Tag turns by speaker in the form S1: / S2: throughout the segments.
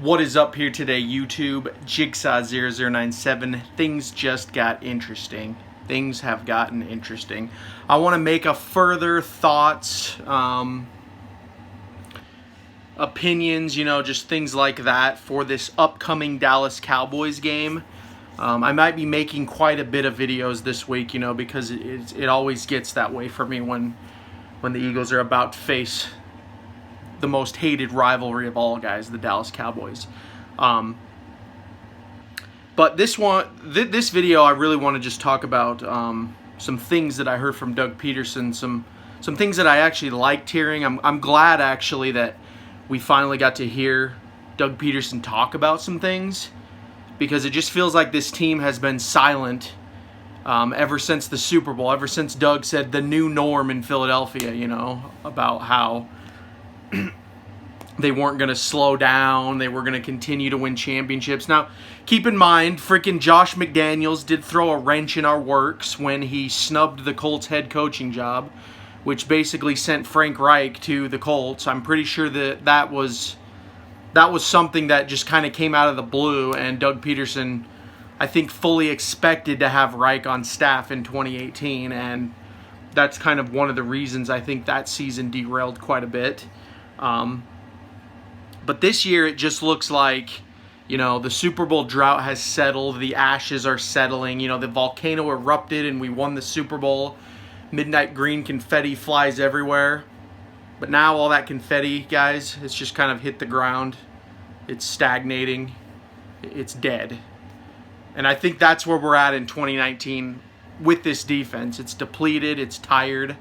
S1: What is up here today, YouTube? Jigsaw0097. Things just got interesting. Things have gotten interesting. I want to make a further thoughts, opinions, just things like that for this upcoming Dallas Cowboys game. I might be making quite a bit of videos this week, because it always gets that way for me when the Eagles are about to face the most hated rivalry of all, guys, the Dallas Cowboys. But this video, I really want to just talk about some things that I heard from Doug Peterson, some things that I actually liked hearing. I'm glad actually that we finally got to hear Doug Peterson talk about some things, because it just feels like this team has been silent ever since the Super Bowl, ever since Doug said the new norm in Philadelphia, about how they weren't going to slow down, they were going to continue to win championships. Now, keep in mind, freaking Josh McDaniels did throw a wrench in our works when he snubbed the Colts head coaching job, which basically sent Frank Reich to the Colts. I'm pretty sure that was something that just kind of came out of the blue, and Doug Peterson, I think, fully expected to have Reich on staff in 2018, and that's kind of one of the reasons I think that season derailed quite a bit. But this year it just looks like, the Super Bowl drought has settled, the ashes are settling, the volcano erupted and we won the Super Bowl. Midnight green confetti flies everywhere. But now all that confetti, guys, it's just kind of hit the ground. It's stagnating. It's dead. And I think that's where we're at in 2019 with this defense. It's depleted. It's tired.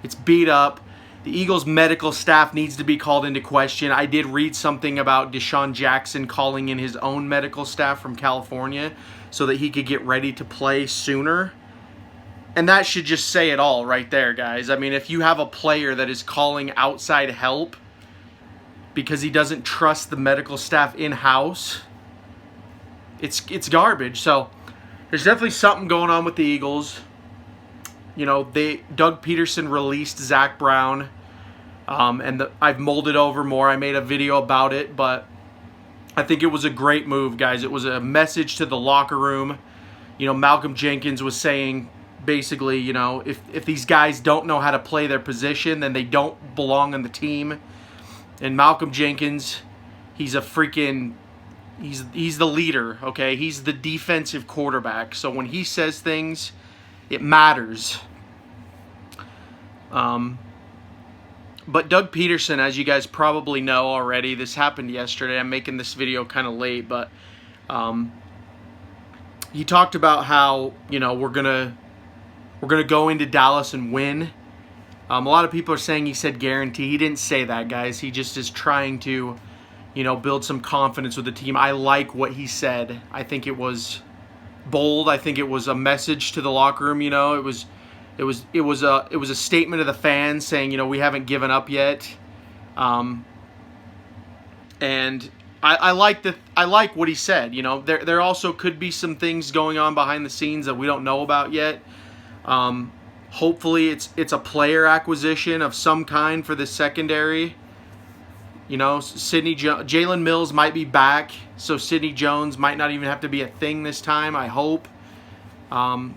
S1: It's beat up. The Eagles' medical staff needs to be called into question. I did read something about Deshaun Jackson calling in his own medical staff from California so that he could get ready to play sooner. And that should just say it all right there, guys. I mean, if you have a player that is calling outside help because he doesn't trust the medical staff in-house, it's garbage. So there's definitely something going on with the Eagles. Doug Peterson released Zach Brown, and I've molded over more. I made a video about it, but I think it was a great move, guys. It was a message to the locker room. Malcolm Jenkins was saying, basically, if these guys don't know how to play their position, then they don't belong on the team. And Malcolm Jenkins, he's the leader, okay? He's the defensive quarterback. So when he says things, it matters. But Doug Peterson, as you guys probably know already, this happened yesterday. I'm making this video kind of late, but he talked about how we're gonna go into Dallas and win. A lot of people are saying he said guarantee. He didn't say that, guys. He just is trying to build some confidence with the team. I like what he said. I think it was bold. I think it was a message to the locker room. It was a statement of the fans saying, we haven't given up yet. And I like what he said. There also could be some things going on behind the scenes that we don't know about yet. Hopefully it's a player acquisition of some kind for the secondary. Jalen Mills might be back, so Sidney Jones might not even have to be a thing this time, I hope. I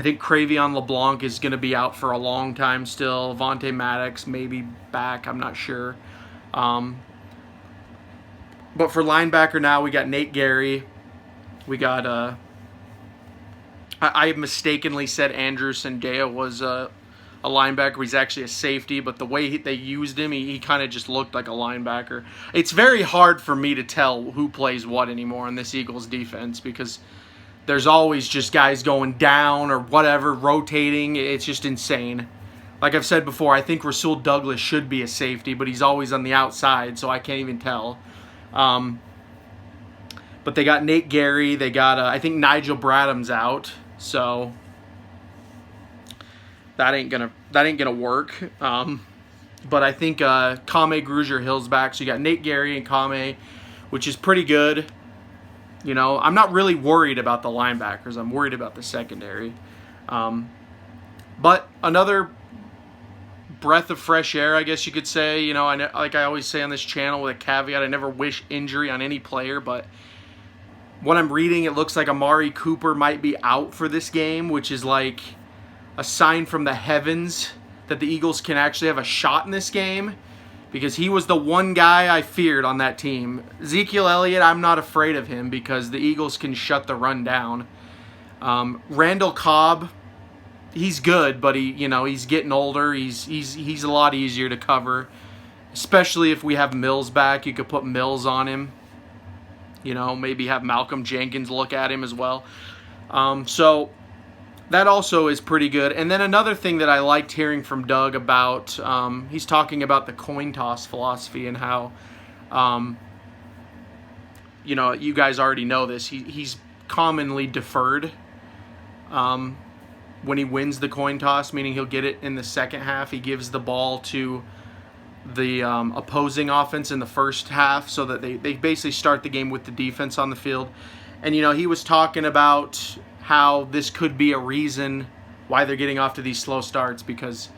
S1: think Cravion LeBlanc is going to be out for a long time still. Vontae Maddox may be back, I'm not sure. But for linebacker now, we got Nate Geary. We got, I mistakenly said Andrew Sandeo was a linebacker. He's actually a safety, but the way they used him, he kind of just looked like a linebacker. It's very hard for me to tell who plays what anymore in this Eagles defense, because there's always just guys going down or whatever, rotating. It's just insane. Like I've said before, I think Rasul Douglas should be a safety, but he's always on the outside, so I can't even tell. But they got Nate Geary. They got, I think Nigel Bradham's out, so that ain't gonna work. But I think Kame Grugier-Hill's back, so you got Nate Geary and Kame, which is pretty good. I'm not really worried about the linebackers. I'm worried about the secondary. But another breath of fresh air, I guess you could say. You know, like I always say on this channel with a caveat, I never wish injury on any player, but what I'm reading, it looks like Amari Cooper might be out for this game, which is like a sign from the heavens that the Eagles can actually have a shot in this game, because he was the one guy I feared on that team. Ezekiel Elliott, I'm not afraid of him because the Eagles can shut the run down. Randall Cobb, he's good, but he's getting older. He's a lot easier to cover, especially if we have Mills back. You could put Mills on him. You know, maybe have Malcolm Jenkins look at him as well. So that also is pretty good. And then another thing that I liked hearing from Doug about, he's talking about the coin toss philosophy and how, you guys already know this. He's commonly deferred when he wins the coin toss, meaning he'll get it in the second half. He gives the ball to the opposing offense in the first half so that they basically start the game with the defense on the field. And, he was talking about how this could be a reason why they're getting off to these slow starts, because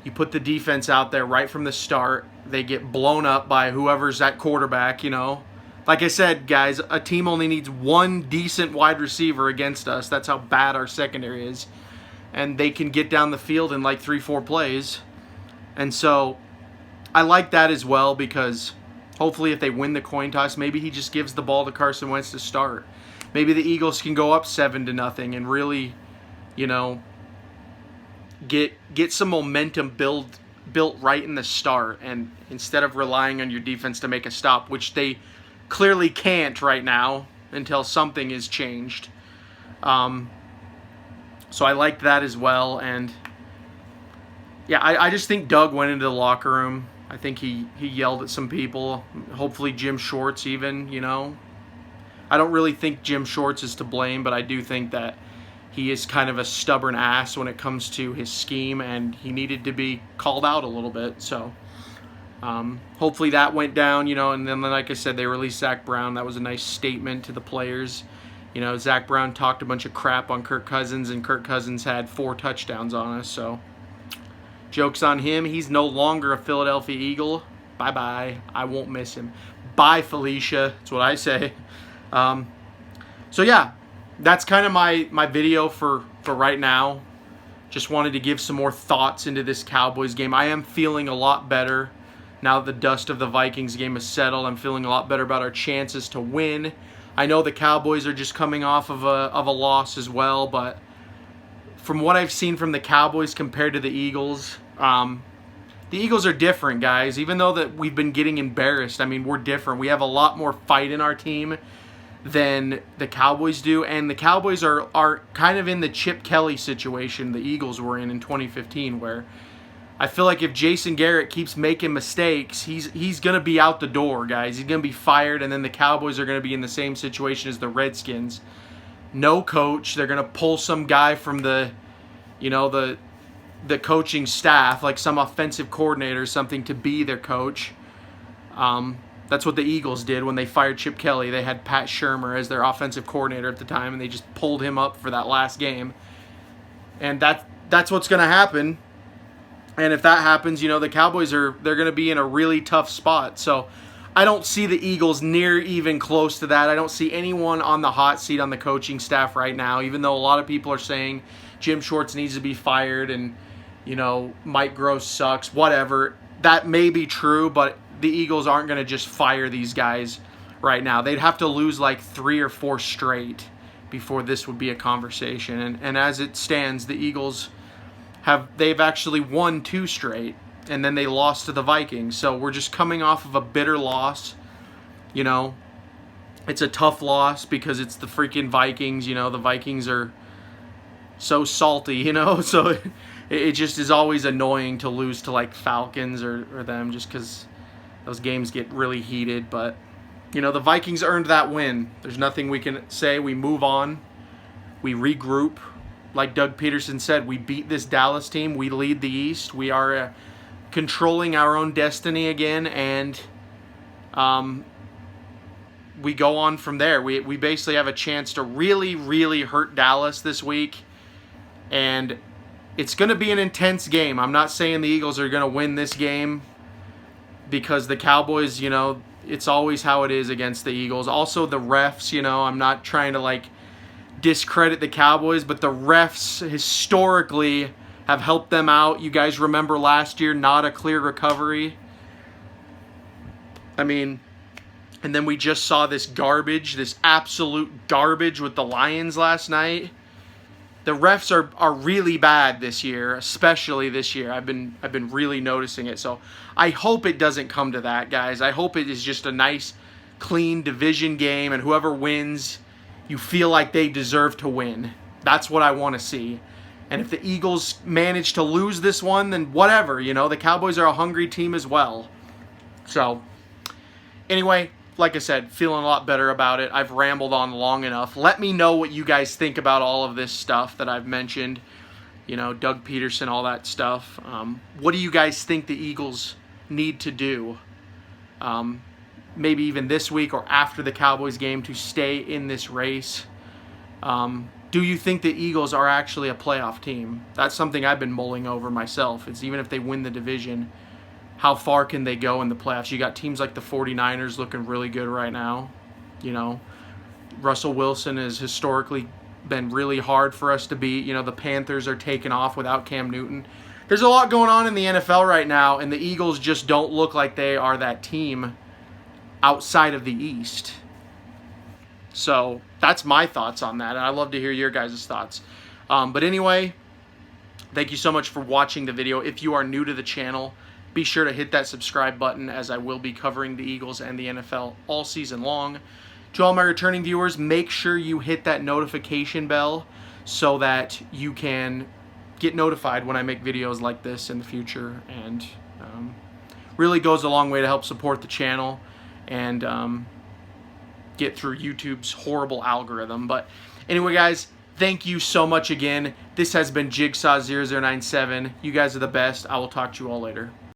S1: you put the defense out there right from the start, they get blown up by whoever's at quarterback, Like I said, guys, a team only needs one decent wide receiver against us. That's how bad our secondary is. And they can get down the field in like 3-4 plays. And so I like that as well, because hopefully if they win the coin toss, maybe he just gives the ball to Carson Wentz to start. Maybe the Eagles can go up 7-0 and really, get some momentum built right in the start, and instead of relying on your defense to make a stop, which they clearly can't right now until something is changed. So I liked that as well. And yeah, I just think Doug went into the locker room. I think he yelled at some people, hopefully Jim Schwartz even, I don't really think Jim Schwartz is to blame, but I do think that he is kind of a stubborn ass when it comes to his scheme, and he needed to be called out a little bit. So hopefully that went down, and then like I said, they released Zach Brown. That was a nice statement to the players. Zach Brown talked a bunch of crap on Kirk Cousins, and Kirk Cousins had 4 touchdowns on us. So joke's on him. He's no longer a Philadelphia Eagle. Bye-bye. I won't miss him. Bye, Felicia. That's what I say. So yeah, that's kind of my video for right now. Just wanted to give some more thoughts into this Cowboys game. I am feeling a lot better now that the dust of the Vikings game is settled. I'm feeling a lot better about our chances to win. I know the Cowboys are just coming off of a loss as well, but from what I've seen from the Cowboys compared to the Eagles are different, guys. Even though that we've been getting embarrassed, I mean, we're different. We have a lot more fight in our team than the Cowboys do, and the Cowboys are kind of in the Chip Kelly situation the Eagles were in 2015, where I feel like if Jason Garrett keeps making mistakes, he's going to be out the door, guys. He's going to be fired, and then the Cowboys are going to be in the same situation as the Redskins. No coach. They're going to pull some guy from the coaching staff, like some offensive coordinator or something, to be their coach. That's what the Eagles did when they fired Chip Kelly. They had Pat Shurmur as their offensive coordinator at the time, and they just pulled him up for that last game. And that's what's going to happen. And if that happens, the Cowboys they're going to be in a really tough spot. So I don't see the Eagles near even close to that. I don't see anyone on the hot seat on the coaching staff right now, even though a lot of people are saying Jim Schwartz needs to be fired and, Mike Gross sucks, whatever. That may be true, but the Eagles aren't going to just fire these guys right now. They'd have to lose like 3 or 4 straight before this would be a conversation. And as it stands, the Eagles they've actually won 2 straight, and then they lost to the Vikings. So we're just coming off of a bitter loss. It's a tough loss because it's the freaking Vikings. The Vikings are so salty, so it just is always annoying to lose to like Falcons or them, just because those games get really heated. But the Vikings earned that win. There's nothing we can say. We move on. We regroup. Like Doug Peterson said, we beat this Dallas team. We lead the East. We are controlling our own destiny again, and we go on from there. We basically have a chance to really, really hurt Dallas this week and It's going to be an intense game. I'm not saying the Eagles are going to win this game because the Cowboys, you know, it's always how it is against the Eagles. Also, the refs, you know, I'm not trying to, like, discredit the Cowboys, but the refs historically have helped them out. You guys remember last year, not a clear recovery. I mean, and then we just saw this garbage, this absolute garbage with the Lions last night. The refs are really bad this year, especially this year. I've been really noticing it. So I hope it doesn't come to that, guys. I hope it is just a nice, clean division game, and whoever wins, you feel like they deserve to win. That's what I want to see. And if the Eagles manage to lose this one, then whatever, you know. The Cowboys are a hungry team as well. So, anyway, like I said, feeling a lot better about it. I've rambled on long enough. Let me know what you guys think about all of this stuff that I've mentioned. You know, Doug Peterson, all that stuff. What do you guys think the Eagles need to do? Maybe even this week or after the Cowboys game to stay in this race. Do you think the Eagles are actually a playoff team? That's something I've been mulling over myself. It's even if they win the division, how far can they go in the playoffs? You got teams like the 49ers looking really good right now. You know, Russell Wilson has historically been really hard for us to beat. You know, the Panthers are taking off without Cam Newton. There's a lot going on in the NFL right now, and the Eagles just don't look like they are that team outside of the East. So that's my thoughts on that, and I'd love to hear your guys' thoughts. But anyway, thank you so much for watching the video. If you are new to the channel, be sure to hit that subscribe button, as I will be covering the Eagles and the NFL all season long. To all my returning viewers, make sure you hit that notification bell so that you can get notified when I make videos like this in the future, and really goes a long way to help support the channel and get through YouTube's horrible algorithm. But anyway, guys, thank you so much again. This has been Jigsaw0097. You guys are the best. I will talk to you all later.